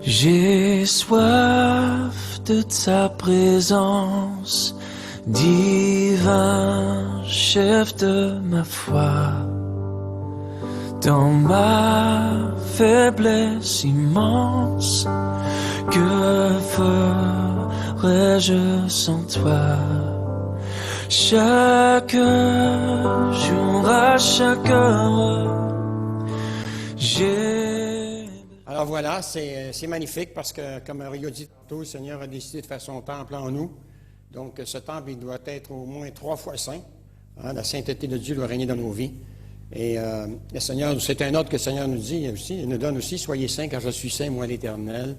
J'ai soif de ta présence, divin chef de ma foi. Dans ma faiblesse immense, que ferais-je sans toi? Chaque jour, à chaque heure, j'ai... Alors voilà, c'est magnifique parce que, comme Rio dit tantôt, le Seigneur a décidé de faire son temple en nous. Donc, ce temple, il doit être au moins 3 fois saint. Hein, la sainteté de Dieu doit régner dans nos vies. Et le Seigneur, c'est un ordre que le Seigneur nous dit aussi, il nous donne aussi, soyez saints car je suis saint, moi l'Éternel.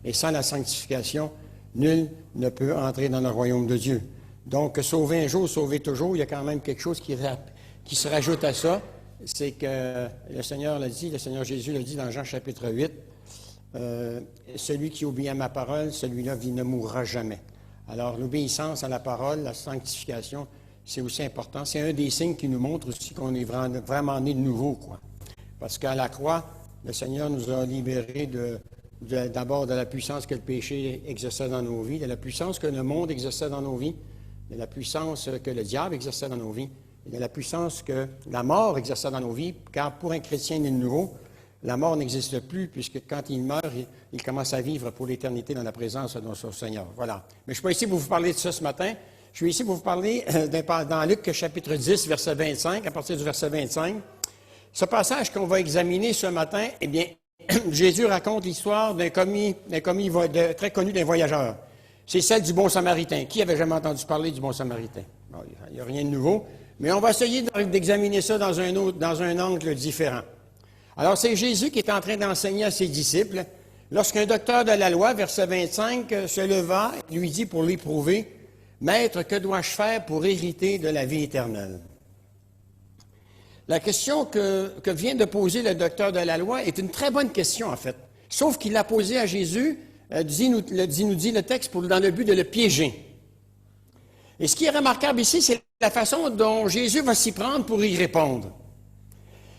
Et sans la sanctification, nul ne peut entrer dans le royaume de Dieu. Donc, sauver un jour, sauver toujours, il y a quand même quelque chose qui se rajoute à ça. C'est que le Seigneur l'a dit, le Seigneur Jésus l'a dit dans Jean chapitre 8, celui qui obéit à ma parole, celui-là, il ne mourra jamais. Alors, l'obéissance à la parole, la sanctification, c'est aussi important. C'est un des signes qui nous montre aussi qu'on est vraiment né de nouveau, quoi. Parce qu'à la croix, le Seigneur nous a libérés d'abord de la puissance que le péché exerçait dans nos vies, de la puissance que le monde exerçait dans nos vies, de la puissance que le diable exerçait dans nos vies, et de la puissance que la mort exerçait dans nos vies, car pour un chrétien né de nouveau, la mort n'existe plus, puisque quand il meurt, il commence à vivre pour l'éternité dans la présence de son Seigneur. Voilà. Mais je ne suis pas ici pour vous parler de ça ce matin. Je suis ici pour vous parler dans Luc chapitre 10, verset 25, à partir du verset 25. Ce passage qu'on va examiner ce matin, eh bien, Jésus raconte l'histoire d'un commis très connu d'un voyageur. C'est celle du bon samaritain. Qui avait jamais entendu parler du bon samaritain? Bon, il n'y a rien de nouveau, mais on va essayer d'examiner ça dans un angle différent. Alors, c'est Jésus qui est en train d'enseigner à ses disciples, lorsqu'un docteur de la loi, verset 25, se leva et lui dit pour l'éprouver, « Maître, que dois-je faire pour hériter de la vie éternelle? » La question que vient de poser le docteur de la loi est une très bonne question, en fait. Sauf qu'il l'a posée à Jésus, nous dit le texte, dans le but de le piéger. Et ce qui est remarquable ici, c'est la façon dont Jésus va s'y prendre pour y répondre.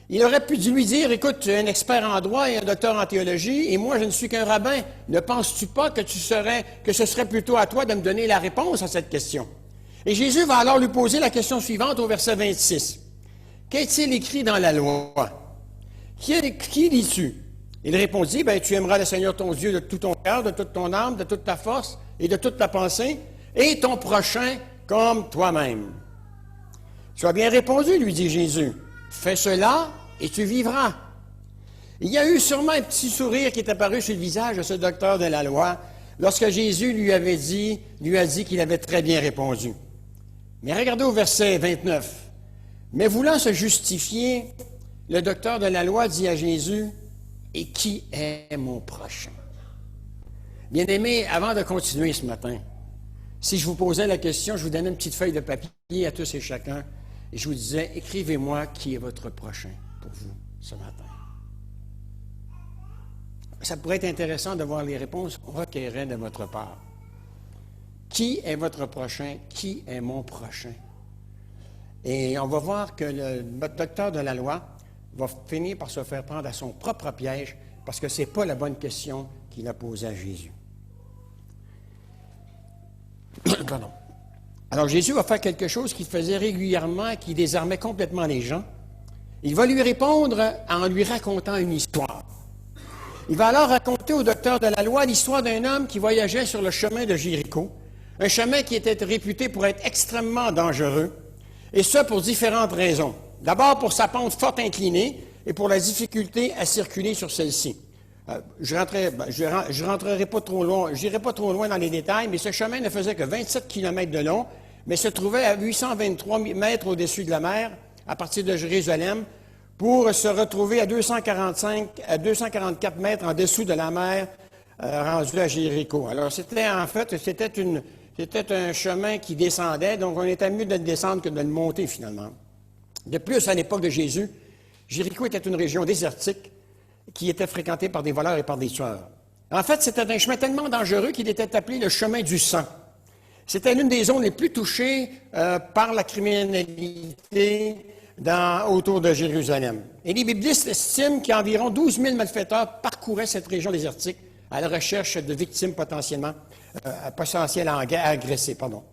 Il aurait pu lui dire, écoute, tu es un expert en droit et un docteur en théologie, et moi je ne suis qu'un rabbin. Ne penses-tu pas que ce serait plutôt à toi de me donner la réponse à cette question? Et Jésus va alors lui poser la question suivante au verset 26. Qu'est-il écrit dans la loi? Qui lis-tu? Il répondit, tu aimeras le Seigneur ton Dieu de tout ton cœur, de toute ton âme, de toute ta force et de toute ta pensée, et ton prochain comme toi-même. Tu as bien répondu, lui dit Jésus. Fais cela et tu vivras. Il y a eu sûrement un petit sourire qui est apparu sur le visage de ce docteur de la loi lorsque Jésus lui a dit qu'il avait très bien répondu. Mais regardez au verset 29. Mais voulant se justifier, le docteur de la loi dit à Jésus, « Et qui est mon prochain? » Bien-aimés, avant de continuer ce matin, si je vous posais la question, je vous donnais une petite feuille de papier à tous et chacun, et je vous disais, écrivez-moi qui est votre prochain pour vous ce matin. Ça pourrait être intéressant de voir les réponses qu'on requérait de votre part. Qui est votre prochain? Qui est mon prochain? Et on va voir que le docteur de la loi va finir par se faire prendre à son propre piège parce que ce n'est pas la bonne question qu'il a posée à Jésus. Pardon. Alors Jésus va faire quelque chose qu'il faisait régulièrement, qui désarmait complètement les gens. Il va lui répondre en lui racontant une histoire. Il va alors raconter au docteur de la loi l'histoire d'un homme qui voyageait sur le chemin de Jéricho, un chemin qui était réputé pour être extrêmement dangereux, et ce pour différentes raisons. D'abord pour sa pente forte inclinée et pour la difficulté à circuler sur celle-ci. Je rentrerai pas trop loin, j'irai pas trop loin dans les détails, mais ce chemin ne faisait que 27 km de long, mais se trouvait à 823 mètres au-dessus de la mer, à partir de Jérusalem, pour se retrouver à 244 mètres en dessous de la mer, rendu à Jéricho. Alors, c'était un chemin qui descendait, donc on était mieux de le descendre que de le monter, finalement. De plus, à l'époque de Jésus, Jéricho était une région désertique qui était fréquentée par des voleurs et par des tueurs. En fait, c'était un chemin tellement dangereux qu'il était appelé le chemin du sang. C'était l'une des zones les plus touchées par la criminalité autour de Jérusalem. Et les biblistes estiment qu'environ 12 000 malfaiteurs parcouraient cette région désertique à la recherche de victimes potentielles à agresser. Pardon.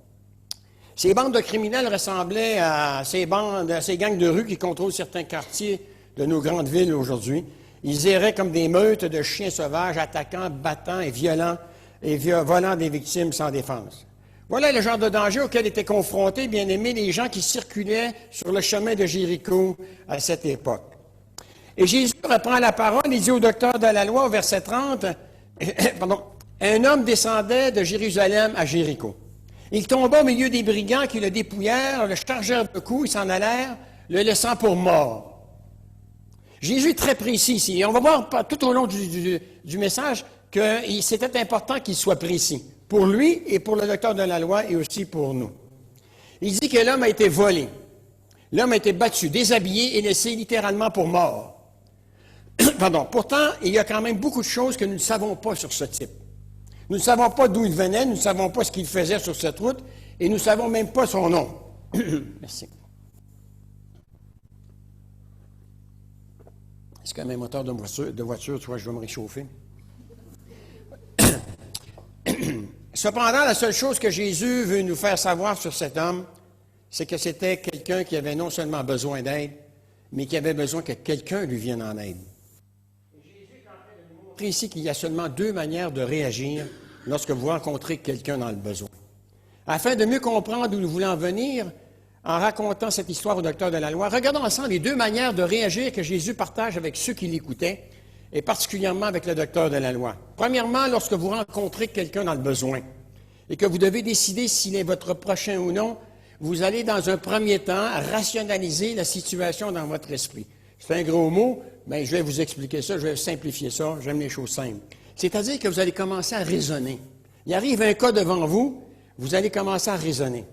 Ces bandes de criminels ressemblaient à ces gangs de rue qui contrôlent certains quartiers de nos grandes villes aujourd'hui. Ils erraient comme des meutes de chiens sauvages, attaquant, battant et volant des victimes sans défense. Voilà le genre de danger auquel étaient confrontés, bien aimés, les gens qui circulaient sur le chemin de Jéricho à cette époque. Et Jésus reprend la parole, il dit au docteur de la loi, au verset 30, un homme descendait de Jérusalem à Jéricho. Il tomba au milieu des brigands qui le dépouillèrent, le chargèrent de coups, ils s'en allèrent, le laissant pour mort. Jésus est très précis ici. Et on va voir tout au long du message que c'était important qu'il soit précis, pour lui et pour le docteur de la loi et aussi pour nous. Il dit que l'homme a été volé, l'homme a été battu, déshabillé et laissé littéralement pour mort. Pourtant, il y a quand même beaucoup de choses que nous ne savons pas sur ce type. Nous ne savons pas d'où il venait, nous ne savons pas ce qu'il faisait sur cette route, et nous ne savons même pas son nom. Merci. Est-ce qu'un moteur de voiture, tu vois, je vais me réchauffer? Cependant, la seule chose que Jésus veut nous faire savoir sur cet homme, c'est que c'était quelqu'un qui avait non seulement besoin d'aide, mais qui avait besoin que quelqu'un lui vienne en aide. Jésus est en train de nous montrer ici qu'il y a seulement deux manières de réagir lorsque vous rencontrez quelqu'un dans le besoin. Afin de mieux comprendre d'où nous voulons en venir, en racontant cette histoire au docteur de la loi, regardons ensemble les deux manières de réagir que Jésus partage avec ceux qui l'écoutaient, et particulièrement avec le docteur de la loi. Premièrement, lorsque vous rencontrez quelqu'un dans le besoin et que vous devez décider s'il est votre prochain ou non, vous allez dans un premier temps rationaliser la situation dans votre esprit. C'est un gros mot, mais je vais vous expliquer ça, je vais simplifier ça, j'aime les choses simples. C'est-à-dire que vous allez commencer à raisonner. Il arrive un cas devant vous, vous allez commencer à raisonner.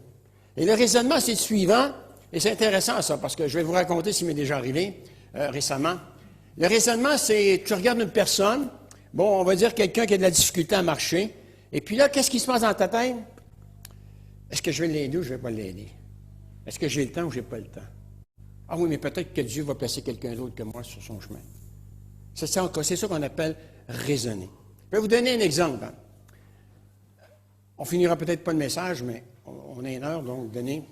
Et le raisonnement, c'est le suivant, et c'est intéressant ça, parce que je vais vous raconter ce qui m'est déjà arrivé récemment. Le raisonnement, c'est, tu regardes une personne, bon, on va dire quelqu'un qui a de la difficulté à marcher, et puis là, qu'est-ce qui se passe dans ta tête? Est-ce que je vais l'aider ou je ne vais pas l'aider? Est-ce que j'ai le temps ou je n'ai pas le temps? Ah oui, mais peut-être que Dieu va placer quelqu'un d'autre que moi sur son chemin. C'est ça qu'on appelle raisonner. Je vais vous donner un exemple. On finira peut-être pas le message, mais on a une heure, donc donner.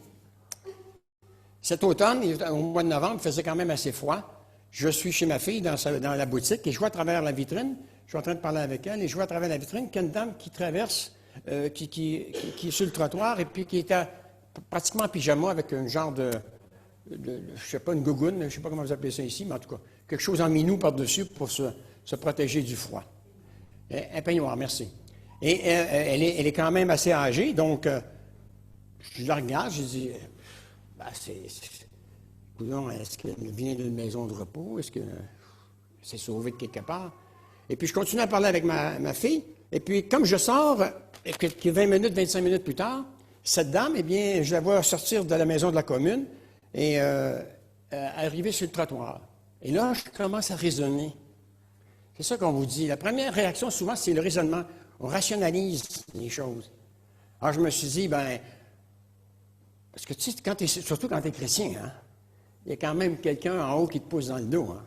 Cet automne, au mois de novembre, il faisait quand même assez froid. Je suis chez ma fille dans la boutique et je vois à travers la vitrine, je suis en train de parler avec elle, et je vois à travers la vitrine qu'il y a une dame qui traverse, qui est sur le trottoir et puis qui était pratiquement en pyjama avec un genre de je ne sais pas, une gougoune, je ne sais pas comment vous appelez ça ici, mais en tout cas, quelque chose en minou par-dessus pour se protéger du froid. Un peignoir, merci. Et elle est quand même assez âgée, donc je la regarde, je dis, est-ce qu'elle vient d'une maison de repos? Est-ce qu'elle s'est sauvée de quelque part? Et puis je continue à parler avec ma fille, et puis comme je sors, 20 minutes, 25 minutes plus tard, cette dame, eh bien, je la vois sortir de la maison de la commune et arriver sur le trottoir. Et là, je commence à raisonner. C'est ça qu'on vous dit. La première réaction, souvent, c'est le raisonnement. On rationalise les choses. Alors, je me suis dit, parce que tu sais, surtout quand tu es chrétien, hein, il y a quand même quelqu'un en haut qui te pousse dans le dos. Hein.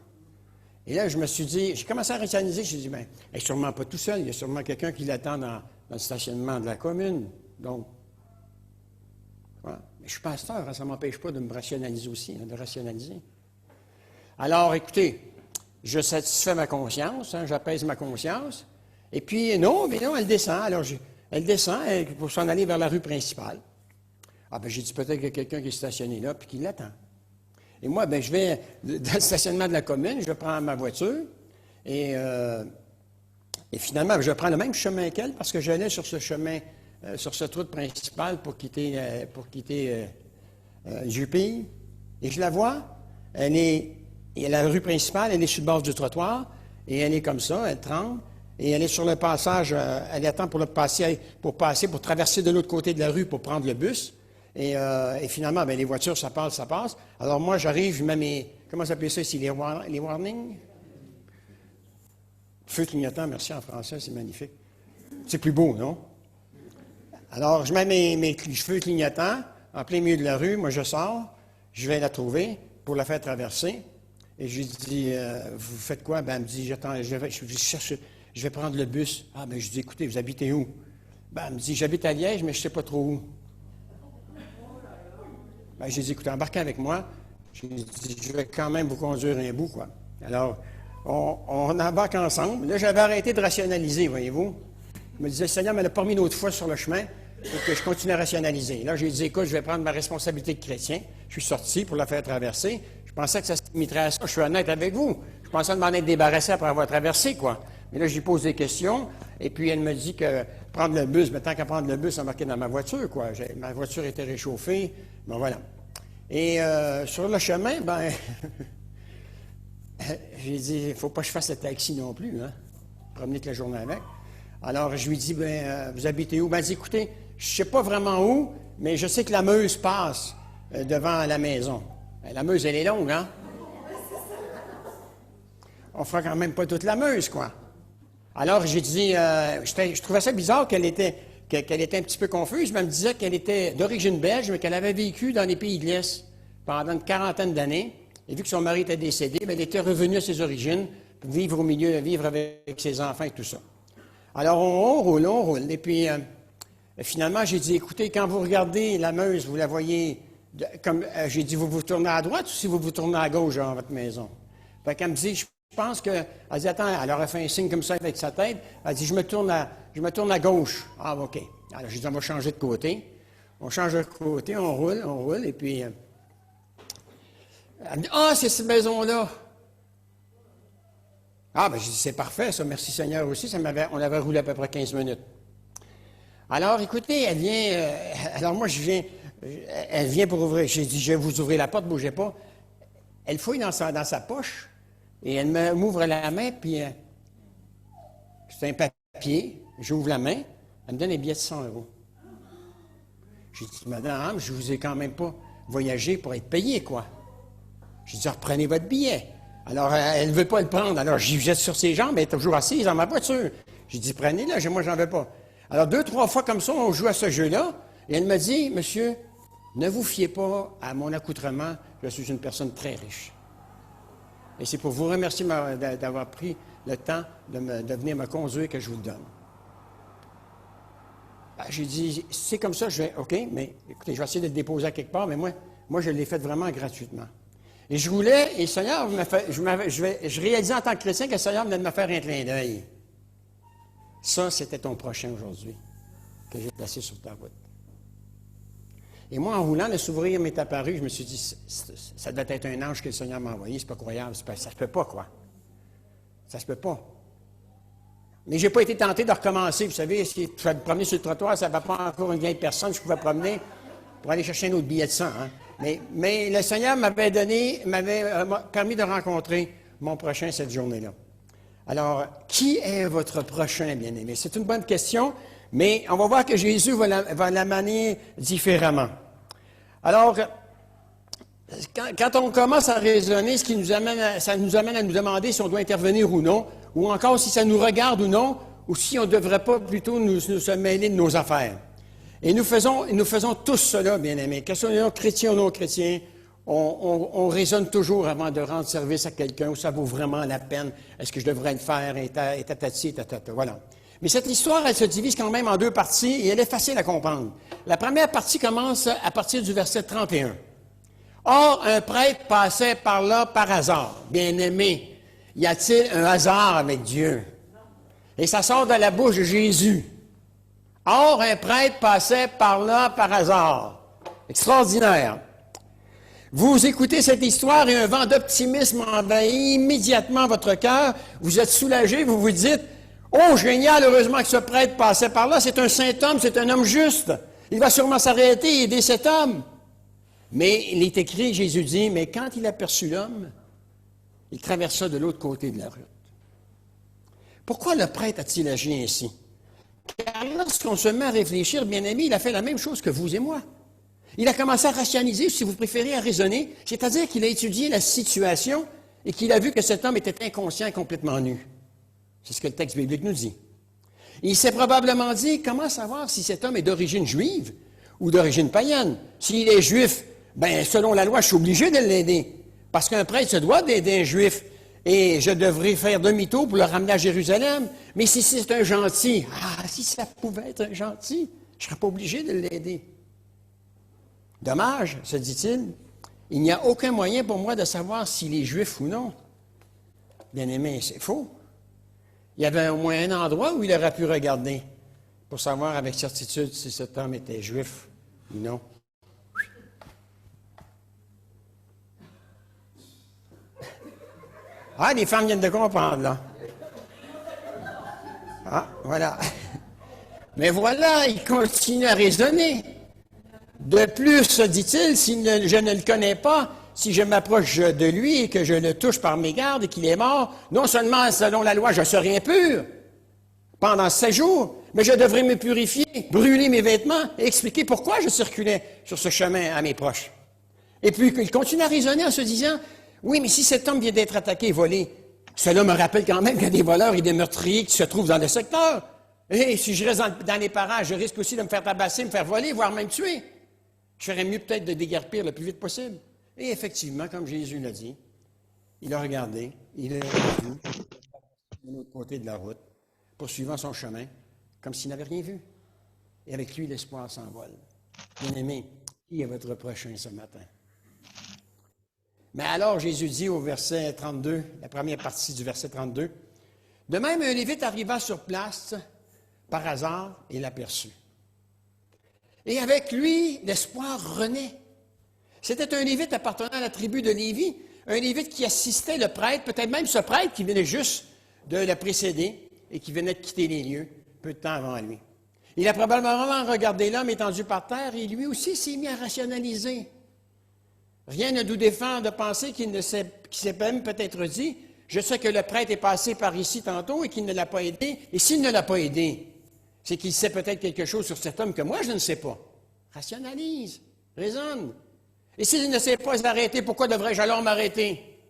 Et là, je me suis dit, j'ai commencé à rationaliser, je me suis dit, elle n'est sûrement pas tout seul, il y a sûrement quelqu'un qui l'attend dans le stationnement de la commune. Donc, voilà. Mais je suis pasteur, hein, ça ne m'empêche pas de me rationaliser aussi, hein, de rationaliser. Alors, écoutez, je satisfais ma conscience, hein, j'apaise ma conscience, et puis, non, elle descend. Alors, elle descend pour s'en aller vers la rue principale. Ah, j'ai dit peut-être qu'il y a quelqu'un qui est stationné là, puis qui l'attend. Et moi, je vais dans le stationnement de la commune, je prends ma voiture, et finalement, je prends le même chemin qu'elle, parce que j'allais sur ce chemin, sur cette route principale pour quitter Jupille. Et je la vois, la rue principale, elle est sur le bord du trottoir, et elle est comme ça, elle tremble, et elle est sur le passage, elle attend pour traverser de l'autre côté de la rue pour prendre le bus. Et finalement, les voitures, ça passe. Alors moi, j'arrive, je mets mes, comment s'appelle ça ici, les warnings? Feu clignotant, merci en français, c'est magnifique. C'est plus beau, non? Alors, je mets mes feux clignotants en plein milieu de la rue, moi je sors, je vais la trouver pour la faire traverser. Et je lui dis, vous faites quoi? Elle me dit, je vais prendre le bus. Ah, ben, je dis, écoutez, vous habitez où? Ben, elle me dit, j'habite à Liège, mais je ne sais pas trop où. Ben, j'ai dit, écoutez, embarquez avec moi. J'ai dit, je vais quand même vous conduire un bout, quoi. Alors, on embarque ensemble. Là, j'avais arrêté de rationaliser, voyez-vous. Je me disais, le Seigneur me l'a pas mis une autre fois sur le chemin pour que je continue à rationaliser. Là, j'ai dit, écoute, je vais prendre ma responsabilité de chrétien. Je suis sorti pour la faire traverser. Je pensais que ça se limiterait à ça. Je suis honnête avec vous. Je pensais m'en être débarrassé après avoir traversé, quoi. Mais là, j'ai posé des questions, et puis elle me dit que prendre le bus, mais tant qu'à prendre le bus, embarquer dans ma voiture, quoi. Ma voiture était réchauffée. Bon, voilà. Et sur le chemin, ben, j'ai dit, il ne faut pas que je fasse le taxi non plus, hein. Promener toute la journée avec. Alors, je lui dis, ben, vous habitez où? Ben, elle dit, écoutez, je ne sais pas vraiment où, mais je sais que la Meuse passe devant la maison. Ben, la Meuse, elle est longue, hein? On fera quand même pas toute la Meuse, quoi. Alors, j'ai dit, je trouvais ça bizarre qu'elle était un petit peu confuse, mais elle me disait qu'elle était d'origine belge, mais qu'elle avait vécu dans les pays de l'Est pendant une quarantaine d'années. Et vu que son mari était décédé, bien, elle était revenue à ses origines, vivre avec ses enfants et tout ça. Alors, on roule. Et puis, finalement, j'ai dit, écoutez, quand vous regardez la Meuse, vous la voyez, j'ai dit, vous vous tournez à droite ou si vous vous tournez à gauche dans votre maison? Fait qu'elle me dit, je pense que, elle dit, attends, elle aurait fait un signe comme ça avec sa tête. Elle dit, je me tourne à gauche. Ah, OK. Alors, j'ai dit, on va changer de côté. On change de côté, on roule, et puis, elle me dit, ah, c'est cette maison-là. Ah, ben, j'ai dit, c'est parfait, ça, merci Seigneur aussi. On avait roulé à peu près 15 minutes. Alors, écoutez, elle vient, alors moi, elle vient pour ouvrir. J'ai dit, je vais vous ouvrir la porte, bougez pas. Elle fouille dans sa poche, et elle m'ouvre la main, puis c'est un papier, j'ouvre la main, elle me donne un billet de 100 €. J'ai dit, madame, je vous ai quand même pas voyagé pour être payé, quoi. J'ai dit, reprenez votre billet. Alors, elle ne veut pas le prendre. Alors, j'y jette sur ses jambes, elle est toujours assise dans ma voiture. J'ai dit, prenez-le, moi, j'en veux pas. Alors, 2-3 fois comme ça, on joue à ce jeu-là, et elle me dit, monsieur, ne vous fiez pas à mon accoutrement, je suis une personne très riche. Et c'est pour vous remercier d'avoir pris le temps de venir me conduire que je vous le donne. Ben, j'ai dit, c'est comme ça, OK, mais écoutez, je vais essayer de le déposer à quelque part, mais moi je l'ai fait vraiment gratuitement. Et je roulais, et le Seigneur je réalisais en tant que chrétien que le Seigneur venait de me faire un clin d'œil. Ça, c'était ton prochain aujourd'hui, que j'ai placé sur ta route. Et moi, en roulant, le sourire m'est apparu, je me suis dit, ça doit être un ange que le Seigneur m'a envoyé, c'est pas croyable, ça se peut pas, quoi. Ça se peut pas. Mais j'ai pas été tenté de recommencer, vous savez, si je vais me promener sur le trottoir, ça ne va pas encore une vieille personne, je pouvais promener pour aller chercher un autre billet de 100, hein. Mais le Seigneur m'avait permis de rencontrer mon prochain cette journée-là. Alors, qui est votre prochain, bien-aimé? C'est une bonne question, mais on va voir que Jésus va la manier différemment. Alors, quand on commence à raisonner, ça nous amène à nous demander si on doit intervenir ou non, ou encore si ça nous regarde ou non, ou si on ne devrait pas plutôt nous se mêler de nos affaires. Et nous faisons tous cela, bien-aimés. Que ce soit chrétien ou non chrétien, on raisonne toujours avant de rendre service à quelqu'un, où ça vaut vraiment la peine. Est-ce que je devrais le faire? Et tatati, tatata, voilà. Mais cette histoire, elle se divise quand même en 2 parties et elle est facile à comprendre. La première partie commence à partir du verset 31. Or, un prêtre passait par là par hasard. Bien-aimé, y a-t-il un hasard avec Dieu? Et ça sort de la bouche de Jésus. Or, un prêtre passait par là par hasard. Extraordinaire. Vous écoutez cette histoire et un vent d'optimisme envahit immédiatement votre cœur. Vous êtes soulagé, vous vous dites, « Oh, génial, heureusement que ce prêtre passait par là. C'est un saint homme, c'est un homme juste. Il va sûrement s'arrêter et aider cet homme. » Mais il est écrit, Jésus dit, « Mais quand il aperçut l'homme, il traversa de l'autre côté de la route. » Pourquoi le prêtre a-t-il agi ainsi? Car lorsqu'on se met à réfléchir, bien-aimé, il a fait la même chose que vous et moi. Il a commencé à rationaliser, si vous préférez, à raisonner, c'est-à-dire qu'il a étudié la situation et qu'il a vu que cet homme était inconscient et complètement nu. C'est ce que le texte biblique nous dit. Il s'est probablement dit, comment savoir si cet homme est d'origine juive ou d'origine païenne? S'il est juif, bien, selon la loi, je suis obligé de l'aider. Parce qu'un prêtre se doit d'aider un juif. Et je devrais faire demi-tour pour le ramener à Jérusalem. Mais si c'est un gentil, si ça pouvait être un gentil, je ne serais pas obligé de l'aider. Dommage, se dit-il, il n'y a aucun moyen pour moi de savoir s'il est juif ou non. Bien-aimé, c'est faux. Il y avait au moins un endroit où il aurait pu regarder pour savoir avec certitude si cet homme était juif ou non. Ah, les femmes viennent de comprendre, là. Ah, voilà. Mais voilà, il continue à raisonner. De plus, dit-il, si je ne le connais pas, si je m'approche de lui et que je le touche par mes gardes et qu'il est mort, non seulement selon la loi, je serai impur pendant 7 jours, mais je devrais me purifier, brûler mes vêtements et expliquer pourquoi je circulais sur ce chemin à mes proches. Et puis, il continue à raisonner en se disant, oui, mais si cet homme vient d'être attaqué et volé, cela me rappelle quand même qu'il y a des voleurs et des meurtriers qui se trouvent dans le secteur. Et si je reste dans les parages, je risque aussi de me faire tabasser, me faire voler, voire même tuer. Je ferais mieux peut-être de déguerpir le plus vite possible. Et effectivement, comme Jésus l'a dit, il a regardé, il a vu de l'autre côté de la route, poursuivant son chemin, comme s'il n'avait rien vu. Et avec lui, l'espoir s'envole. Bien-aimé, qui est votre prochain ce matin? Mais alors, Jésus dit au verset 32, la première partie du verset 32, « De même, un Lévite arriva sur place par hasard et l'aperçut. Et avec lui, l'espoir renaît. C'était un Lévite appartenant à la tribu de Lévi, un Lévite qui assistait le prêtre, peut-être même ce prêtre qui venait juste de le précéder et qui venait de quitter les lieux peu de temps avant lui. Il a probablement regardé l'homme étendu par terre et lui aussi s'est mis à rationaliser. Rien ne nous défend de penser qu'il s'est même peut-être dit, je sais que le prêtre est passé par ici tantôt et qu'il ne l'a pas aidé, et s'il ne l'a pas aidé, c'est qu'il sait peut-être quelque chose sur cet homme que moi je ne sais pas. Rationalise, raisonne. Et s'il ne s'est pas arrêté, pourquoi devrais-je alors m'arrêter?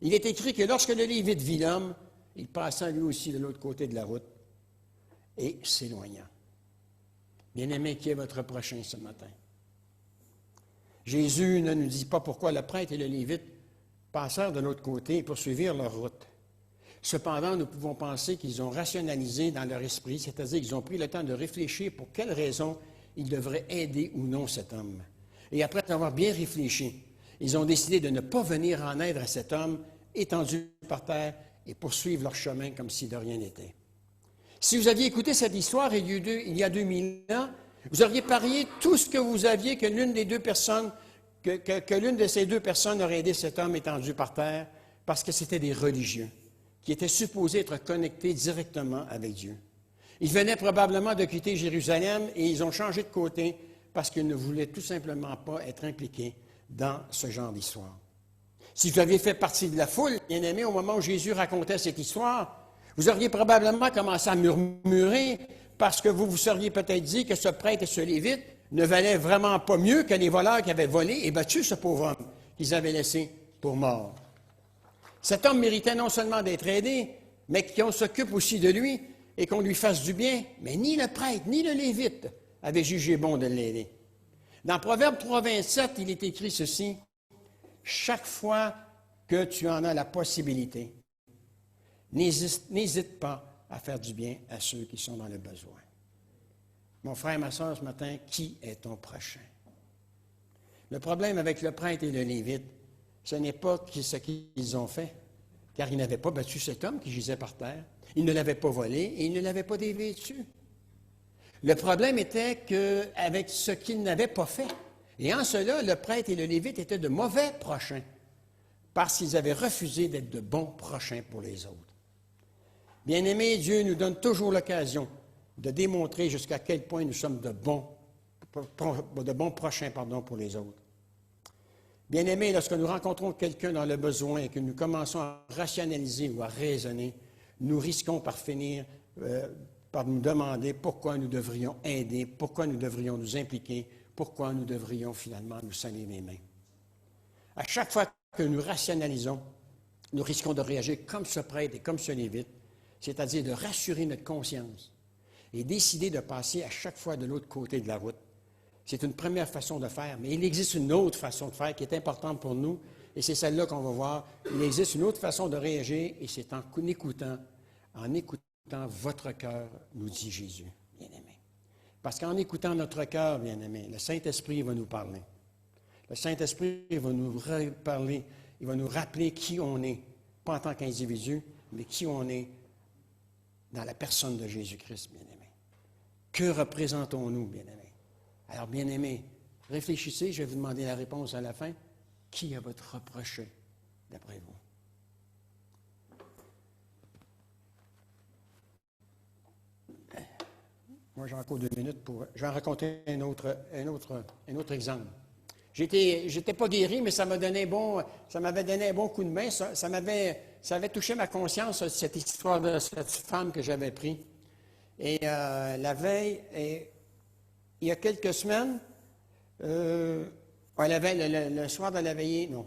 Il est écrit que lorsque le Lévite vit l'homme, il passa lui aussi de l'autre côté de la route et s'éloigna. Bien-aimé, qui est votre prochain ce matin? Jésus ne nous dit pas pourquoi le prêtre et le Lévite passèrent de l'autre côté et poursuivirent leur route. Cependant, nous pouvons penser qu'ils ont rationalisé dans leur esprit, c'est-à-dire qu'ils ont pris le temps de réfléchir pour quelles raisons ils devraient aider ou non cet homme. Et après avoir bien réfléchi, ils ont décidé de ne pas venir en aide à cet homme étendu par terre et poursuivre leur chemin comme si de rien n'était. Si vous aviez écouté cette histoire il y a 2000 ans, vous auriez parié tout ce que vous aviez que l'une des deux personnes, que l'une de ces deux personnes aurait aidé cet homme étendu par terre parce que c'était des religieux qui étaient supposés être connectés directement avec Dieu. Ils venaient probablement de quitter Jérusalem et ils ont changé de côté parce qu'ils ne voulaient tout simplement pas être impliqués dans ce genre d'histoire. Si vous aviez fait partie de la foule, bien aimé, au moment où Jésus racontait cette histoire, vous auriez probablement commencé à murmurer parce que vous vous seriez peut-être dit que ce prêtre et ce Lévite ne valaient vraiment pas mieux que les voleurs qui avaient volé et battu ce pauvre homme qu'ils avaient laissé pour mort. Cet homme méritait non seulement d'être aidé, mais qu'on s'occupe aussi de lui et qu'on lui fasse du bien, mais ni le prêtre ni le Lévite avaient jugé bon de l'aider. Dans Proverbe 3,27, il est écrit ceci, « Chaque fois que tu en as la possibilité, n'hésite pas à faire du bien à ceux qui sont dans le besoin. » Mon frère, ma soeur, ce matin, qui est ton prochain? Le problème avec le prêtre et le Lévite, ce n'est pas ce qu'ils ont fait, car ils n'avaient pas battu cet homme qui gisait par terre, ils ne l'avaient pas volé et ils ne l'avaient pas dévêtu. Le problème était qu'avec ce qu'ils n'avaient pas fait, et en cela, le prêtre et le Lévite étaient de mauvais prochains, parce qu'ils avaient refusé d'être de bons prochains pour les autres. Bien-aimés, Dieu nous donne toujours l'occasion de démontrer jusqu'à quel point nous sommes de bons prochains pour les autres. Bien-aimés, lorsque nous rencontrons quelqu'un dans le besoin et que nous commençons à rationaliser ou à raisonner, nous risquons par finir par nous demander pourquoi nous devrions aider, pourquoi nous devrions nous impliquer, pourquoi nous devrions finalement nous salir les mains. À chaque fois que nous rationalisons, nous risquons de réagir comme ce prêtre et comme ce Lévite, c'est-à-dire de rassurer notre conscience et décider de passer à chaque fois de l'autre côté de la route. C'est une première façon de faire, mais il existe une autre façon de faire qui est importante pour nous, et c'est celle-là qu'on va voir. Il existe une autre façon de réagir, et c'est en écoutant votre cœur, nous dit Jésus, bien-aimé. Parce qu'en écoutant notre cœur, bien-aimé, le Saint-Esprit va nous parler. Le Saint-Esprit va nous parler, il va nous rappeler qui on est, pas en tant qu'individu, mais qui on est dans la personne de Jésus-Christ, bien-aimé. Que représentons-nous, bien-aimé? Alors, bien-aimé, réfléchissez, je vais vous demander la réponse à la fin. Qui a votre reproché, d'après vous? Moi, j'ai encore 2 minutes pour... Je vais en raconter un autre exemple. J'étais pas guéri, mais ça m'avait donné un bon coup de main. Ça avait touché ma conscience, cette histoire de cette femme que j'avais prise. Et la veille, il y a quelques semaines, le soir de la veillée, non.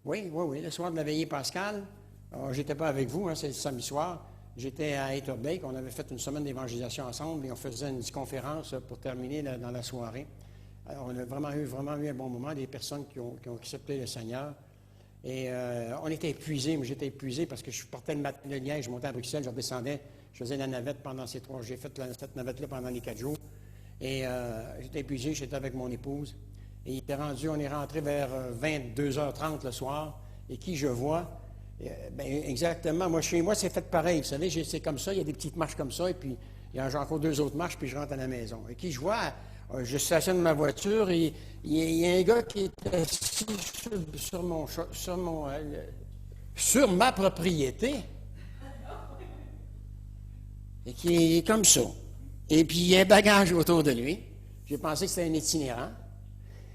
Oui, le soir de la veillée pascale, j'étais pas avec vous, c'est le samedi soir. J'étais à Etterbeek, on avait fait une semaine d'évangélisation ensemble et on faisait une conférence pour terminer dans la soirée. Alors, on a vraiment eu un bon moment, des personnes qui ont accepté le Seigneur. Et on était épuisés, mais j'étais épuisé parce que je portais le matin de Liège, je montais à Bruxelles, je redescendais, je faisais la navette pendant ces 3 jours. J'ai fait cette navette-là pendant les 4 jours. Et j'étais épuisé, j'étais avec mon épouse. Et on est rentré vers 22h30 le soir. Et qui je vois? Exactement, moi, chez moi, c'est fait pareil. Vous savez, c'est comme ça, il y a des petites marches comme ça, et puis il y a encore 2 autres marches, puis je rentre à la maison. Et qui je vois? Je stationne ma voiture, et il y a un gars qui est assis sur ma propriété, et qui est comme ça. Et puis, il y a un bagage autour de lui. J'ai pensé que c'était un itinérant.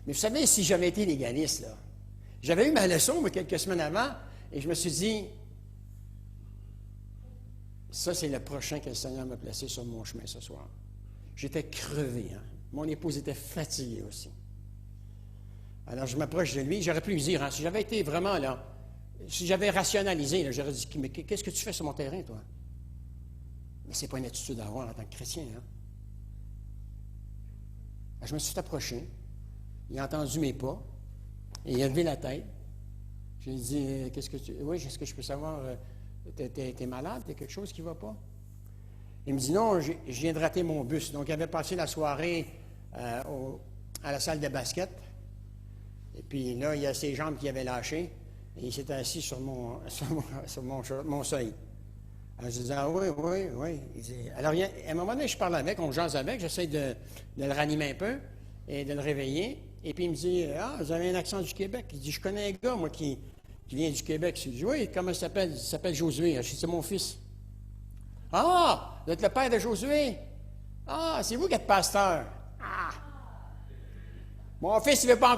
Mais vous savez, si j'avais été légaliste, là, j'avais eu ma leçon, mais quelques semaines avant, et je me suis dit, ça, c'est le prochain que le Seigneur m'a placé sur mon chemin ce soir. J'étais crevé, hein? Mon épouse était fatiguée aussi. Alors, je m'approche de lui. J'aurais pu lui dire, hein, si j'avais été vraiment là, si j'avais rationalisé, là, j'aurais dit, mais qu'est-ce que tu fais sur mon terrain, toi? Mais ce n'est pas une attitude à avoir en tant que chrétien. Hein? Alors, je me suis approché. Il a entendu mes pas. Et il a levé la tête. Je lui ai dit, qu'est-ce que tu... Oui, est-ce que je peux savoir, t'es malade, t'as quelque chose qui ne va pas? Il me dit, non, je viens de rater mon bus. Donc, il avait passé la soirée à la salle de basket. Et puis là, il y a ses jambes qui avaient lâché. Et il s'était assis sur mon seuil. Alors, je disais, ah oui. Il dit, alors, à un moment donné, je parle avec, on jase avec, j'essaie de le ranimer un peu et de le réveiller. Et puis, il me dit, ah, vous avez un accent du Québec. Il dit, je connais un gars, moi, qui vient du Québec. Je dis, oui, comment il s'appelle? Il s'appelle Josué. Je dis, c'est mon fils. Ah, vous êtes le père de Josué? Ah, c'est vous qui êtes pasteur. Ah! Mon fils, il ne veut pas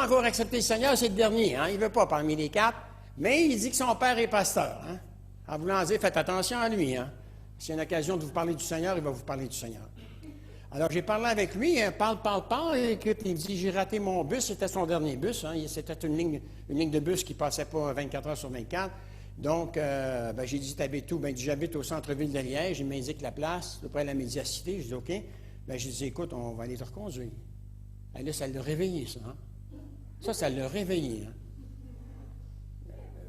encore accepter le Seigneur, c'est le dernier. Hein? Il ne veut pas parmi les 4, mais il dit que son père est pasteur. Hein? En voulant dire, faites attention à lui. Hein? S'il y a une occasion de vous parler du Seigneur, il va vous parler du Seigneur. Alors, j'ai parlé avec lui, parle. Écoute, il me dit, j'ai raté mon bus, c'était son dernier bus. Hein? C'était une ligne de bus qui ne passait pas 24 heures sur 24. Donc, j'ai dit, t'habites où? J'habite au centre-ville de Liège. Il m'indique la place, près de la Médiacité. Je dis, OK. J'ai dit, écoute, on va aller te reconduire. Et là, ça l'a réveillé, ça. Hein? Ça l'a réveillé. Hein?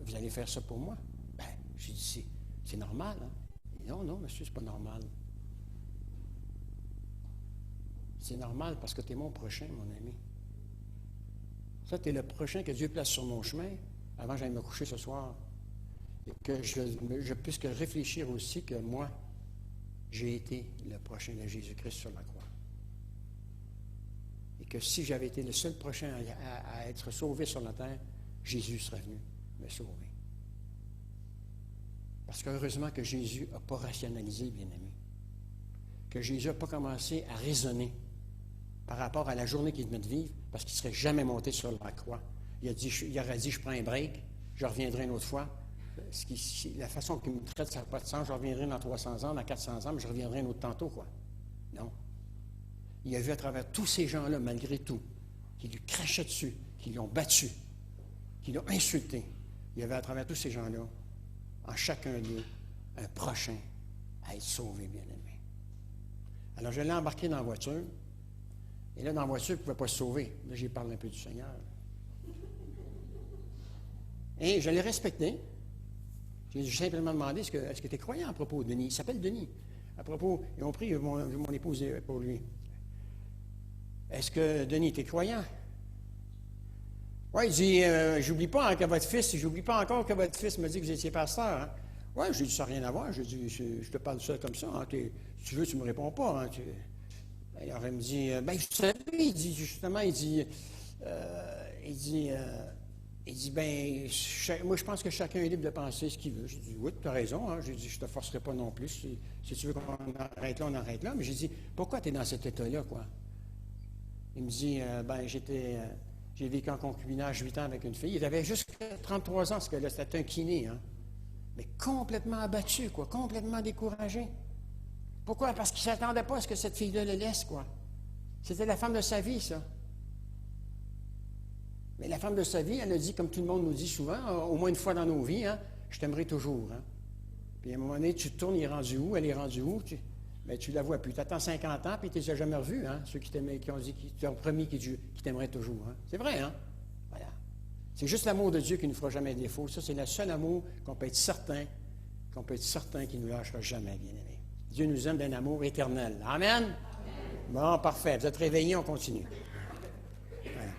Vous allez faire ça pour moi? J'ai dit, c'est normal. Hein? Non, monsieur, c'est pas normal. C'est normal parce que tu es mon prochain, mon ami. Ça, tu es le prochain que Dieu place sur mon chemin avant que j'aille me coucher ce soir. Et que je puisse réfléchir aussi que moi, j'ai été le prochain de Jésus-Christ sur la croix. Et que si j'avais été le seul prochain à être sauvé sur la terre, Jésus serait venu me sauver. Parce qu'heureusement que Jésus n'a pas rationalisé, bien-aimé. Que Jésus n'a pas commencé à raisonner par rapport à la journée qu'il venait de vivre, parce qu'il ne serait jamais monté sur la croix. Il aurait dit, je prends un break, je reviendrai une autre fois. La façon qu'il me traite, ça n'a pas de sens. Je reviendrai dans 300 ans, dans 400 ans, mais je reviendrai un autre tantôt, quoi. Non. Il a vu à travers tous ces gens-là, malgré tout, qui lui crachaient dessus, qui l'ont battu, qui l'ont insulté. Il y avait à travers tous ces gens-là, en chacun d'eux, un prochain à être sauvé, bien-aimé. Alors, je l'ai embarqué dans la voiture. Et là, dans la voiture, il ne pouvait pas se sauver. Là, j'ai parlé un peu du Seigneur. Et je l'ai respecté. J'ai simplement demandé, est-ce que tu es croyant à propos de Denis? Il s'appelle Denis. À propos, ils ont pris mon épouse pour lui. Est-ce que Denis était croyant? Oui, il dit, j'oublie pas hein, que votre fils, j'oublie pas encore que votre fils me dit que vous étiez pasteur. Hein? Oui, j'ai dit, ça n'a rien à voir. J'ai dit, je te parle de ça comme ça. Hein, si tu veux, tu ne me réponds pas. Hein, alors, il me dit, ben, vous savez, il dit, justement, il dit, ben, moi, je pense que chacun est libre de penser ce qu'il veut. J'ai dit, oui, tu as raison. Hein. J'ai dit, je ne te forcerai pas non plus. Si tu veux qu'on arrête là, on arrête là. Mais j'ai dit, pourquoi tu es dans cet état-là, quoi? Il me dit, ben, j'ai vécu en concubinage 8 ans avec une fille. Il avait juste 33 ans, ce que là, c'était un kiné, hein. Mais complètement abattu, quoi, complètement découragé. Pourquoi? Parce qu'il ne s'attendait pas à ce que cette fille-là le laisse, quoi. C'était la femme de sa vie, ça. Mais la femme de sa vie, elle a dit, comme tout le monde nous dit souvent, au moins une fois dans nos vies, hein, je t'aimerai toujours. Hein. Puis à un moment donné, tu te tournes, il est rendu où? Elle est rendue où? Mais tu la vois plus. Tu attends 50 ans, puis tu ne les as jamais revus, hein, ceux qui t'aimaient, qui ont dit, qui ont promis qu'ils t'aimeraient toujours. Hein. C'est vrai, hein? Voilà. C'est juste l'amour de Dieu qui ne nous fera jamais défaut. Ça, c'est le seul amour qu'on peut être certain qu'il ne nous lâchera jamais, bien-aimés. Dieu nous aime d'un amour éternel. Amen? Amen? Bon, parfait. Vous êtes réveillés, on continue. Voilà.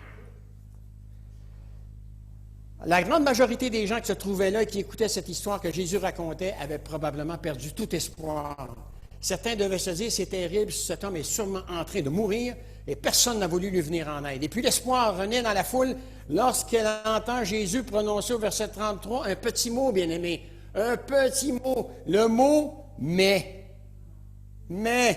La grande majorité des gens qui se trouvaient là et qui écoutaient cette histoire que Jésus racontait avaient probablement perdu tout espoir. Certains devaient se dire, c'est terrible, cet homme est sûrement en train de mourir et personne n'a voulu lui venir en aide. Et puis l'espoir renaît dans la foule lorsqu'elle entend Jésus prononcer au verset 33 un petit mot, bien-aimé. Un petit mot. Le mot « mais ». Mais.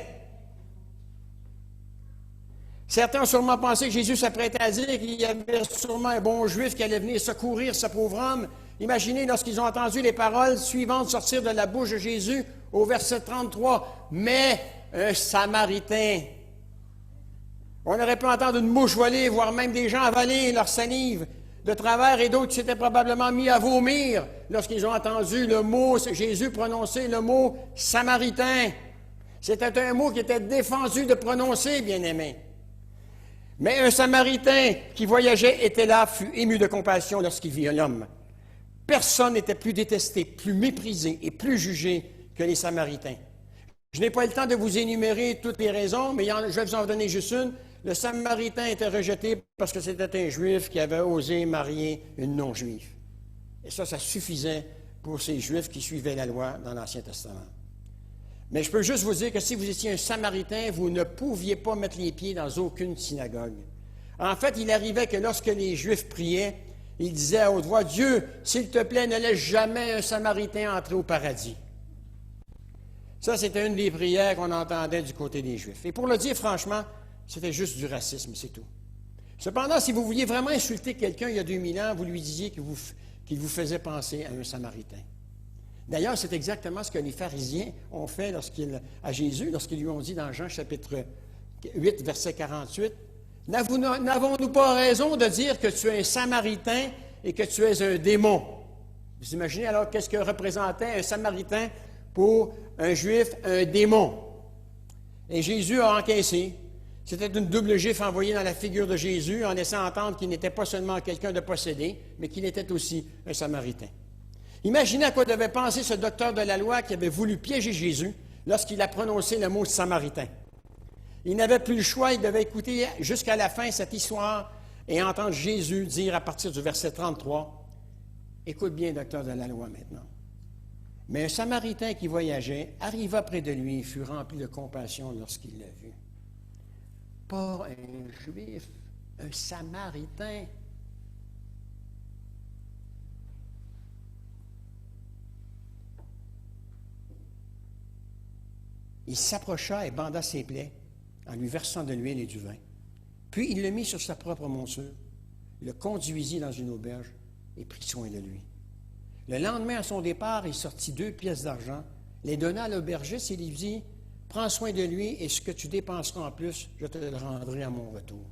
Certains ont sûrement pensé que Jésus s'apprêtait à dire qu'il y avait sûrement un bon juif qui allait venir secourir ce pauvre homme. Imaginez lorsqu'ils ont entendu les paroles suivantes sortir de la bouche de Jésus au verset 33. Mais un Samaritain. On aurait pu entendre une mouche voler, voire même des gens avaler leur salive de travers et d'autres s'étaient probablement mis à vomir lorsqu'ils ont entendu le mot, Jésus prononcer le mot Samaritain. C'était un mot qui était défendu de prononcer, bien-aimé. Mais un Samaritain qui voyageait était là, fut ému de compassion lorsqu'il vit un homme. Personne n'était plus détesté, plus méprisé et plus jugé que les Samaritains. Je n'ai pas le temps de vous énumérer toutes les raisons, mais je vais vous en donner juste une. Le Samaritain était rejeté parce que c'était un Juif qui avait osé marier une non-Juive. Et ça suffisait pour ces Juifs qui suivaient la loi dans l'Ancien Testament. Mais je peux juste vous dire que si vous étiez un Samaritain, vous ne pouviez pas mettre les pieds dans aucune synagogue. En fait, il arrivait que lorsque les Juifs priaient, ils disaient à haute voix, « Dieu, s'il te plaît, ne laisse jamais un Samaritain entrer au paradis. » Ça, c'était une des prières qu'on entendait du côté des Juifs. Et pour le dire franchement, c'était juste du racisme, c'est tout. Cependant, si vous vouliez vraiment insulter quelqu'un il y a 2000 ans, vous lui disiez qu'il vous faisait penser à un Samaritain. D'ailleurs, c'est exactement ce que les pharisiens ont fait à Jésus, lorsqu'ils lui ont dit dans Jean chapitre 8, verset 48, « N'avons-nous pas raison de dire que tu es un Samaritain et que tu es un démon? » Vous imaginez alors qu'est-ce que représentait un Samaritain pour un Juif, un démon? Et Jésus a encaissé. C'était une double gifle envoyée dans la figure de Jésus en laissant entendre qu'il n'était pas seulement quelqu'un de possédé, mais qu'il était aussi un Samaritain. Imaginez à quoi devait penser ce docteur de la loi qui avait voulu piéger Jésus lorsqu'il a prononcé le mot « Samaritain ». Il n'avait plus le choix, il devait écouter jusqu'à la fin cette histoire et entendre Jésus dire à partir du verset 33, « Écoute bien, docteur de la loi, maintenant. » Mais un Samaritain qui voyageait arriva près de lui et fut rempli de compassion lorsqu'il l'a vu. Pas un Juif, un Samaritain. Il s'approcha et banda ses plaies en lui versant de l'huile et du vin. Puis il le mit sur sa propre monture, le conduisit dans une auberge et prit soin de lui. Le lendemain, à son départ, il sortit 2 pièces d'argent, les donna à l'aubergiste et lui dit, « Prends soin de lui et ce que tu dépenseras en plus, je te le rendrai à mon retour. »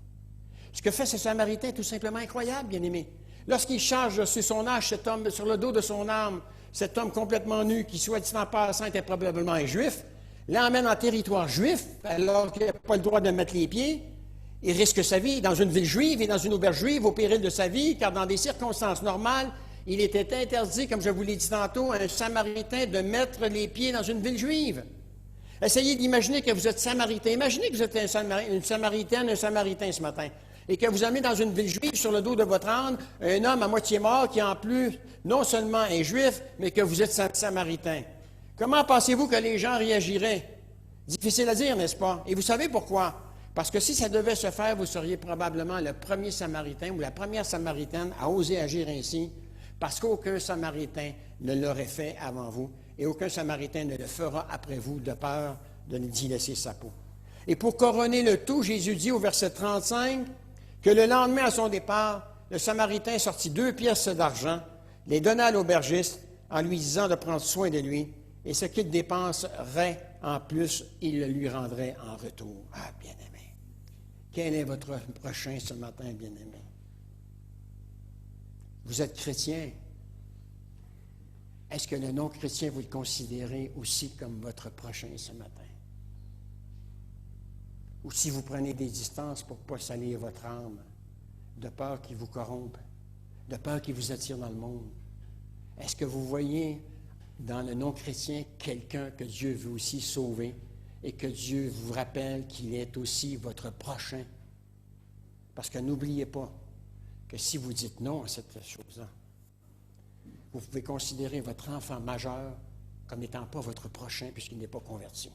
Ce que fait ce Samaritain est tout simplement incroyable, bien-aimé. Lorsqu'il charge sur son âge cet homme, sur le dos de son âme, cet homme complètement nu, qui, soit dit en passant, était probablement un Juif, l'emmène en territoire juif, alors qu'il n'a pas le droit de mettre les pieds, il risque sa vie dans une ville juive et dans une auberge juive au péril de sa vie, car dans des circonstances normales, Il était interdit, comme je vous l'ai dit tantôt, à un Samaritain de mettre les pieds dans une ville juive. Essayez d'imaginer que vous êtes Samaritain. Imaginez que vous êtes une Samaritaine, un Samaritain ce matin, et que vous amenez dans une ville juive sur le dos de votre âne un homme à moitié mort qui en plus non seulement est juif, mais que vous êtes Samaritain. Comment pensez-vous que les gens réagiraient? Difficile à dire, n'est-ce pas? Et vous savez pourquoi? Parce que si ça devait se faire, vous seriez probablement le premier Samaritain ou la première Samaritaine à oser agir ainsi, parce qu'aucun Samaritain ne l'aurait fait avant vous, et aucun Samaritain ne le fera après vous, de peur d'y laisser sa peau. Et pour couronner le tout, Jésus dit au verset 35 que le lendemain à son départ, le Samaritain sortit 2 pièces d'argent, les donna à l'aubergiste en lui disant de prendre soin de lui, et ce qu'il dépenserait en plus, il le lui rendrait en retour. Ah, bien-aimé, quel est votre prochain ce matin, bien-aimé? Vous êtes chrétien. Est-ce que le non-chrétien, vous le considérez aussi comme votre prochain ce matin? Ou si vous prenez des distances pour ne pas salir votre âme, de peur qu'il vous corrompe, de peur qu'il vous attire dans le monde, est-ce que vous voyez dans le non-chrétien quelqu'un que Dieu veut aussi sauver et que Dieu vous rappelle qu'il est aussi votre prochain? Parce que n'oubliez pas que si vous dites non à cette chose-là, vous pouvez considérer votre enfant majeur comme n'étant pas votre prochain puisqu'il n'est pas converti.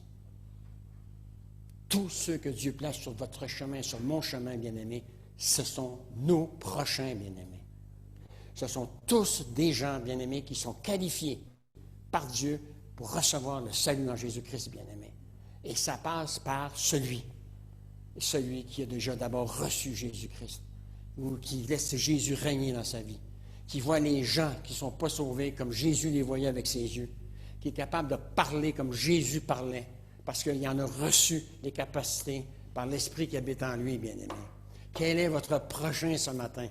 Tous ceux que Dieu place sur votre chemin, sur mon chemin, bien-aimé, ce sont nos prochains, bien-aimés. Ce sont tous des gens, bien-aimés, qui sont qualifiés par Dieu pour recevoir le salut en Jésus-Christ, bien-aimé. Et ça passe par celui qui a déjà d'abord reçu Jésus-Christ, ou qui laisse Jésus régner dans sa vie, qui voit les gens qui ne sont pas sauvés comme Jésus les voyait avec ses yeux, qui est capable de parler comme Jésus parlait, parce qu'il en a reçu les capacités par l'Esprit qui habite en lui, bien-aimé. Quel est votre prochain ce matin?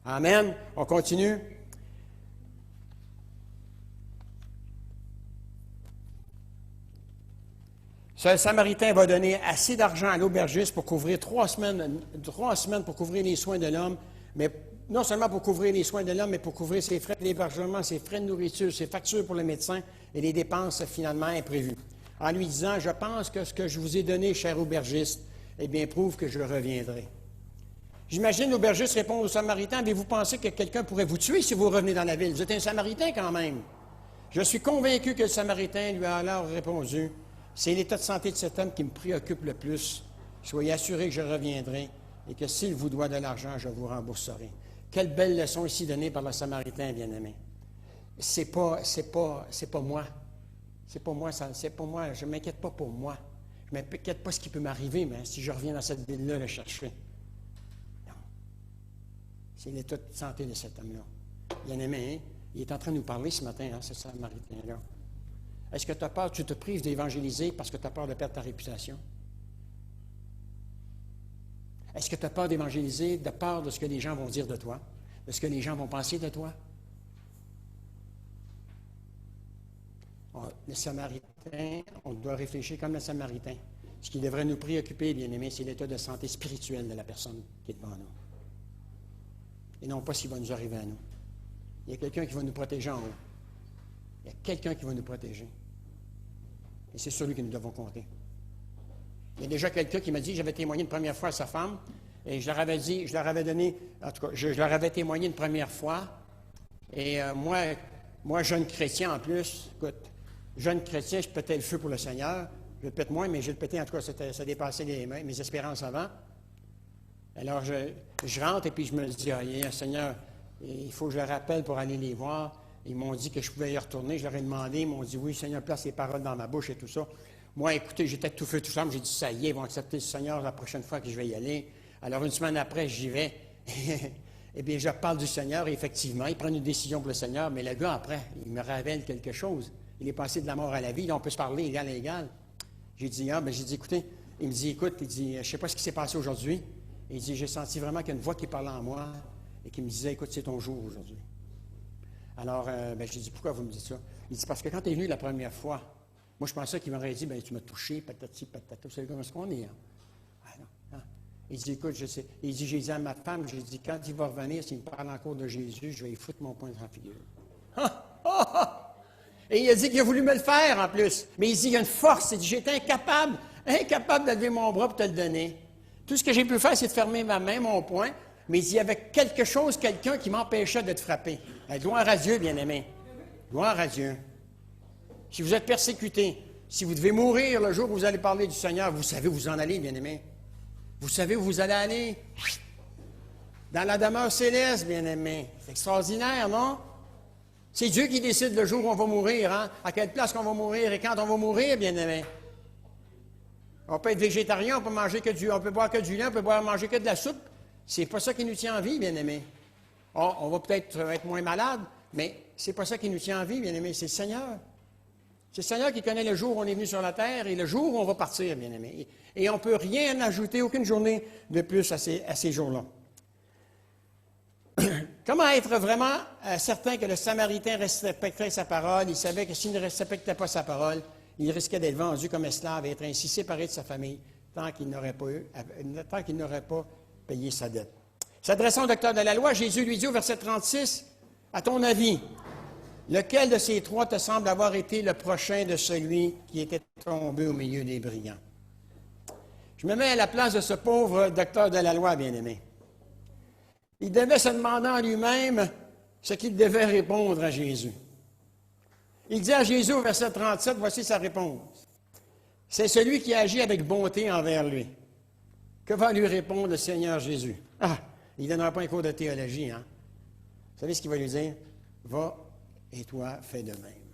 Amen. On continue. Ce Samaritain va donner assez d'argent à l'aubergiste pour couvrir 3 semaines pour couvrir les soins de l'homme, mais non seulement pour couvrir les soins de l'homme, mais pour couvrir ses frais d'hébergement, ses frais de nourriture, ses factures pour le médecin et les dépenses finalement imprévues. En lui disant, je pense que ce que je vous ai donné, cher aubergiste, eh bien, prouve que je le reviendrai. J'imagine l'aubergiste répond au Samaritain, avez-vous pensé que quelqu'un pourrait vous tuer si vous revenez dans la ville? Vous êtes un Samaritain quand même. Je suis convaincu que le Samaritain lui a alors répondu, c'est l'état de santé de cet homme qui me préoccupe le plus. Soyez assurés que je reviendrai et que s'il vous doit de l'argent, je vous rembourserai. Quelle belle leçon ici donnée par le Samaritain, bien-aimé. C'est pas moi. C'est pas moi, je ne m'inquiète pas pour moi. Je ne m'inquiète pas ce qui peut m'arriver, mais si je reviens dans cette ville-là, le chercher. Non. C'est l'état de santé de cet homme-là. Bien-aimé, hein? Il est en train de nous parler ce matin, hein, ce Samaritain-là. Est-ce que tu as peur, tu te prives d'évangéliser parce que tu as peur de perdre ta réputation? Est-ce que tu as peur d'évangéliser de peur de ce que les gens vont dire de toi, de ce que les gens vont penser de toi? Le Samaritain, on doit réfléchir comme le Samaritain. Ce qui devrait nous préoccuper, bien-aimés, c'est l'état de santé spirituelle de la personne qui est devant nous. Et non pas ce qui va nous arriver à nous. Il y a quelqu'un qui va nous protéger en haut. Il y a quelqu'un qui va nous protéger. Et c'est sur lui que nous devons compter. Il y a déjà quelqu'un qui m'a dit, j'avais témoigné une première fois à sa femme, et je leur avais dit, je leur avais donné, en tout cas, je leur avais témoigné une première fois, et moi, jeune chrétien en plus, écoute, jeune chrétien, je pétais le feu pour le Seigneur, je le pète moins, mais je le pétais, en tout cas, ça dépassait mes espérances avant. Alors, je rentre et puis je me dis, Seigneur, il faut que je le rappelle pour aller les voir. Ils m'ont dit que je pouvais y retourner. Je leur ai demandé. Ils m'ont dit, oui, Seigneur, place les paroles dans ma bouche et tout ça. Moi, écoutez, j'étais tout feu, tout chambre. J'ai dit, ça y est, ils vont accepter le Seigneur la prochaine fois que je vais y aller. Alors, une semaine après, j'y vais. Eh bien, je parle du Seigneur et effectivement, ils prennent une décision pour le Seigneur. Mais le gars, après, il me révèle quelque chose. Il est passé de la mort à la vie. Là, on peut se parler égal à égal. J'ai dit, écoutez, il me dit, écoute, il dit, je ne sais pas ce qui s'est passé aujourd'hui. Il dit, j'ai senti vraiment qu'il y a une voix qui parlait en moi et qui me disait, écoute, c'est ton jour aujourd'hui. Alors, j'ai dit, pourquoi vous me dites ça? Il dit, parce que quand tu es venu la première fois, moi, je pensais qu'il m'aurait dit, tu m'as touché, patati, patata, c'est comme ce qu'on est. Hein? Il dit, écoute, je sais. Il dit, j'ai dit à ma femme, j'ai dit, quand il va revenir, s'il me parle encore de Jésus, je vais y foutre mon poing dans la figure. Et il a dit qu'il a voulu me le faire en plus. Mais il dit, il y a une force. Il dit, j'étais incapable de lever mon bras pour te le donner. Tout ce que j'ai pu faire, c'est de fermer ma main, mon poing. Mais il dit, il y avait quelque chose, quelqu'un qui m'empêchait de te frapper. Gloire à Dieu, bien-aimé. Gloire à Dieu. Si vous êtes persécuté, si vous devez mourir le jour où vous allez parler du Seigneur, vous savez où vous en allez, bien-aimé. Vous savez où vous allez aller. Dans la demeure céleste, bien-aimé. C'est extraordinaire, non? C'est Dieu qui décide le jour où on va mourir, hein? À quelle place qu'on va mourir et quand on va mourir, bien-aimé. On peut être végétarien, on peut manger on peut boire que du lait, on peut manger que de la soupe. C'est pas ça qui nous tient en vie, bien-aimé. On va peut-être être moins malade, mais c'est pas ça qui nous tient en vie, bien-aimé. C'est le Seigneur. C'est le Seigneur qui connaît le jour où on est venu sur la terre et le jour où on va partir, bien-aimé. Et on ne peut rien ajouter, aucune journée de plus à ces jours-là. Comment être vraiment certain que le Samaritain respecterait sa parole? Il savait que s'il ne respectait pas sa parole, il risquait d'être vendu comme esclave et être ainsi séparé de sa famille tant qu'il n'aurait pas payé sa dette. S'adressant au docteur de la loi, Jésus lui dit au verset 36, « À ton avis, lequel de ces trois te semble avoir été le prochain de celui qui était tombé au milieu des brillants? » Je me mets à la place de ce pauvre docteur de la loi, bien-aimé. Il devait se demander en lui-même ce qu'il devait répondre à Jésus. Il dit à Jésus au verset 37, voici sa réponse. C'est celui qui agit avec bonté envers lui. Que va lui répondre le Seigneur Jésus? Ah, il ne donnera pas un cours de théologie, hein? Vous savez ce qu'il va lui dire? Va et toi, fais de même.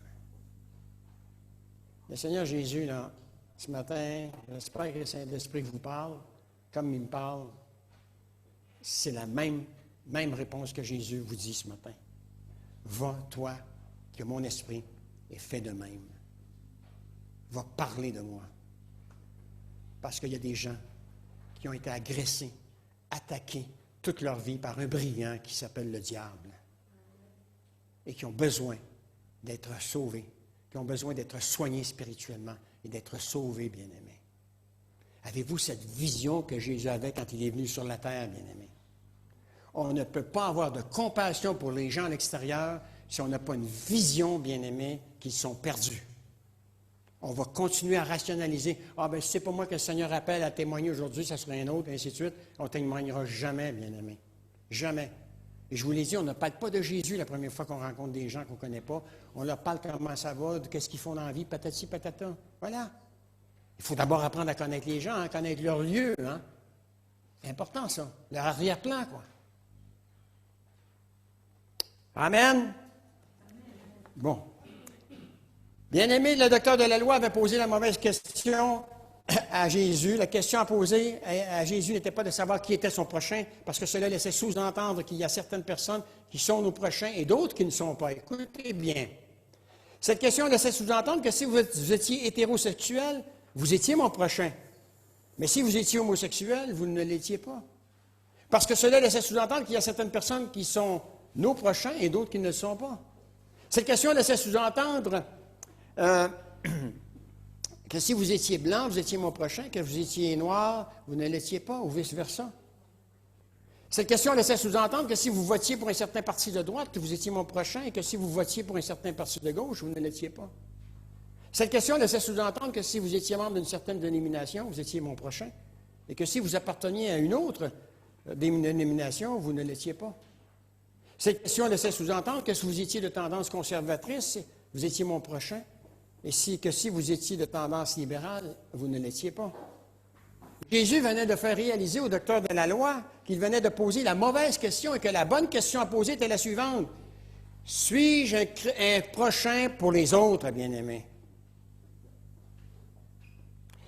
Le Seigneur Jésus, là, ce matin, j'espère que le Saint-Esprit vous parle, comme il me parle, c'est la même réponse que Jésus vous dit ce matin. Va, toi, que mon esprit, et fais de même. Va parler de moi. Parce qu'il y a des gens qui ont été agressés, attaqués toute leur vie par un brillant qui s'appelle le diable et qui ont besoin d'être sauvés, qui ont besoin d'être soignés spirituellement et d'être sauvés, bien-aimés. Avez-vous cette vision que Jésus avait quand il est venu sur la terre, bien-aimés? On ne peut pas avoir de compassion pour les gens à l'extérieur si on n'a pas une vision, bien-aimés, qu'ils sont perdus. On va continuer à rationaliser. « Ah, bien, si c'est pas moi que le Seigneur appelle à témoigner aujourd'hui, ça sera un autre, et ainsi de suite. » On ne témoignera jamais, bien-aimés. Jamais. Et je vous l'ai dit, on ne parle pas de Jésus la première fois qu'on rencontre des gens qu'on ne connaît pas. On leur parle comment ça va, de qu'est-ce qu'ils font dans la vie, patati, patata. Voilà. Il faut d'abord apprendre à connaître les gens, à connaître leur lieu. Hein? C'est important, ça. Leur arrière-plan, quoi. Amen. Bon. Bien-aimé, le docteur de la loi avait posé la mauvaise question à Jésus. La question à poser à Jésus n'était pas de savoir qui était son prochain, parce que cela laissait sous-entendre qu'il y a certaines personnes qui sont nos prochains et d'autres qui ne sont pas. Écoutez bien. Cette question laissait sous-entendre que si vous étiez hétérosexuel, vous étiez mon prochain. Mais si vous étiez homosexuel, vous ne l'étiez pas. Parce que cela laissait sous-entendre qu'il y a certaines personnes qui sont nos prochains et d'autres qui ne le sont pas. Cette question laissait sous-entendre que si vous étiez blanc, vous étiez mon prochain, que vous étiez noir, vous ne l'étiez pas, ou vice-versa. Cette question laissait sous-entendre que si vous votiez pour un certain parti de droite, que vous étiez mon prochain, et que si vous votiez pour un certain parti de gauche, vous ne l'étiez pas. Cette question laissait sous-entendre que si vous étiez membre d'une certaine dénomination, vous étiez mon prochain, et que si vous apparteniez à une autre dénomination, vous ne l'étiez pas. Cette question laissait sous-entendre que si vous étiez de tendance conservatrice, vous étiez mon prochain, et que si vous étiez de tendance libérale, vous ne l'étiez pas. Jésus venait de faire réaliser au docteur de la loi qu'il venait de poser la mauvaise question et que la bonne question à poser était la suivante. Suis-je un prochain pour les autres, bien-aimés?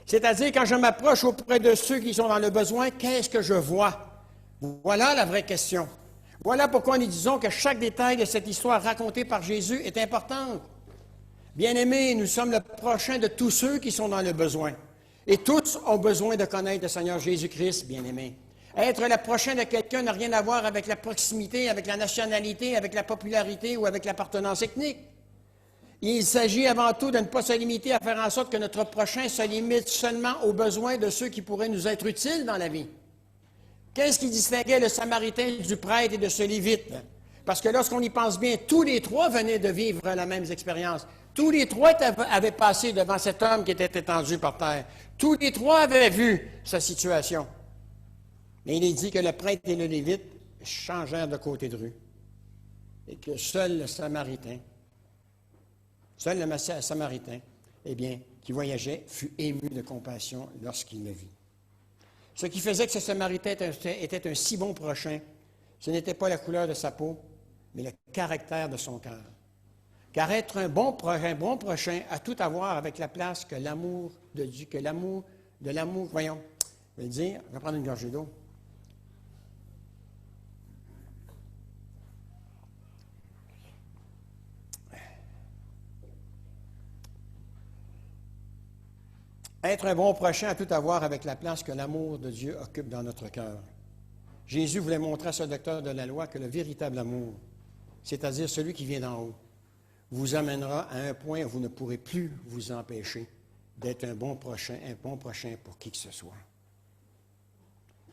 C'est-à-dire, quand je m'approche auprès de ceux qui sont dans le besoin, qu'est-ce que je vois? Voilà la vraie question. Voilà pourquoi nous disons que chaque détail de cette histoire racontée par Jésus est important. Bien-aimés, nous sommes le prochain de tous ceux qui sont dans le besoin. Et tous ont besoin de connaître le Seigneur Jésus-Christ, bien-aimés. Être le prochain de quelqu'un n'a rien à voir avec la proximité, avec la nationalité, avec la popularité ou avec l'appartenance ethnique. Il s'agit avant tout de ne pas se limiter à faire en sorte que notre prochain se limite seulement aux besoins de ceux qui pourraient nous être utiles dans la vie. Qu'est-ce qui distinguait le Samaritain du prêtre et de ce Lévite? Parce que lorsqu'on y pense bien, tous les trois venaient de vivre la même expérience. Tous les trois avaient passé devant cet homme qui était étendu par terre. Tous les trois avaient vu sa situation. Mais il est dit que le prêtre et le Lévite changèrent de côté de rue. Et que seul le Samaritain, eh bien, qui voyageait, fut ému de compassion lorsqu'il le vit. Ce qui faisait que ce Samaritain était un si bon prochain, ce n'était pas la couleur de sa peau, mais le caractère de son cœur. Car être un bon prochain a tout à voir avec la place que l'amour de Dieu, voyons, je vais le dire, je vais prendre une gorgée d'eau. Être un bon prochain a tout à voir avec la place que l'amour de Dieu occupe dans notre cœur. Jésus voulait montrer à ce docteur de la loi que le véritable amour, c'est-à-dire celui qui vient d'en haut, vous amènera à un point où vous ne pourrez plus vous empêcher d'être un bon prochain pour qui que ce soit.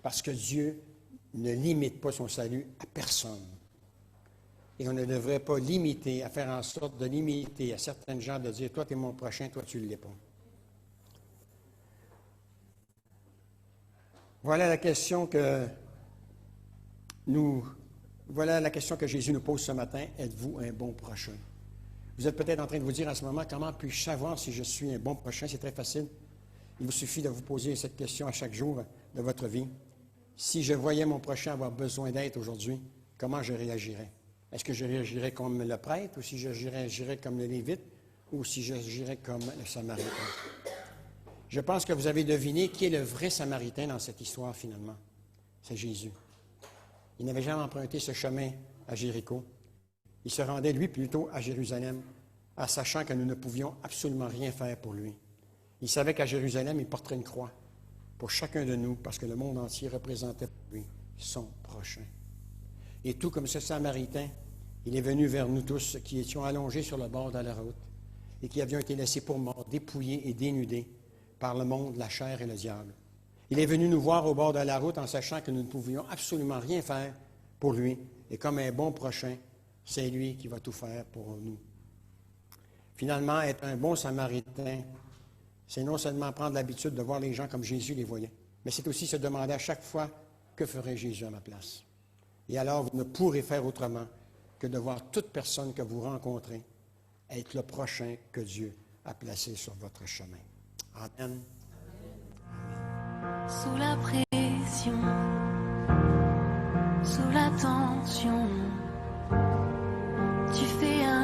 Parce que Dieu ne limite pas son salut à personne. Et on ne devrait pas faire en sorte de limiter à certaines gens de dire, toi, tu es mon prochain, toi, tu ne l'es pas. Voilà la question que Jésus nous pose ce matin. Êtes-vous un bon prochain? Vous êtes peut-être en train de vous dire en ce moment, comment puis-je savoir si je suis un bon prochain? C'est très facile. Il vous suffit de vous poser cette question à chaque jour de votre vie. Si je voyais mon prochain avoir besoin d'aide aujourd'hui, comment je réagirais? Est-ce que je réagirais comme le prêtre, ou si je réagirais comme le Lévite, ou si j'agirais comme le Samaritain? Je pense que vous avez deviné qui est le vrai Samaritain dans cette histoire, finalement. C'est Jésus. Il n'avait jamais emprunté ce chemin à Jéricho. Il se rendait, lui, plutôt à Jérusalem, en sachant que nous ne pouvions absolument rien faire pour lui. Il savait qu'à Jérusalem, il porterait une croix pour chacun de nous, parce que le monde entier représentait pour lui son prochain. Et tout comme ce Samaritain, il est venu vers nous tous qui étions allongés sur le bord de la route et qui avions été laissés pour morts, dépouillés et dénudés par le monde, la chair et le diable. Il est venu nous voir au bord de la route en sachant que nous ne pouvions absolument rien faire pour lui. Et comme un bon prochain, c'est lui qui va tout faire pour nous. Finalement, être un bon Samaritain, c'est non seulement prendre l'habitude de voir les gens comme Jésus les voyait, mais c'est aussi se demander à chaque fois, que ferait Jésus à ma place? Et alors, vous ne pourrez faire autrement que de voir toute personne que vous rencontrez être le prochain que Dieu a placé sur votre chemin. Amen. Sous la pression, sous la tension, tu fais un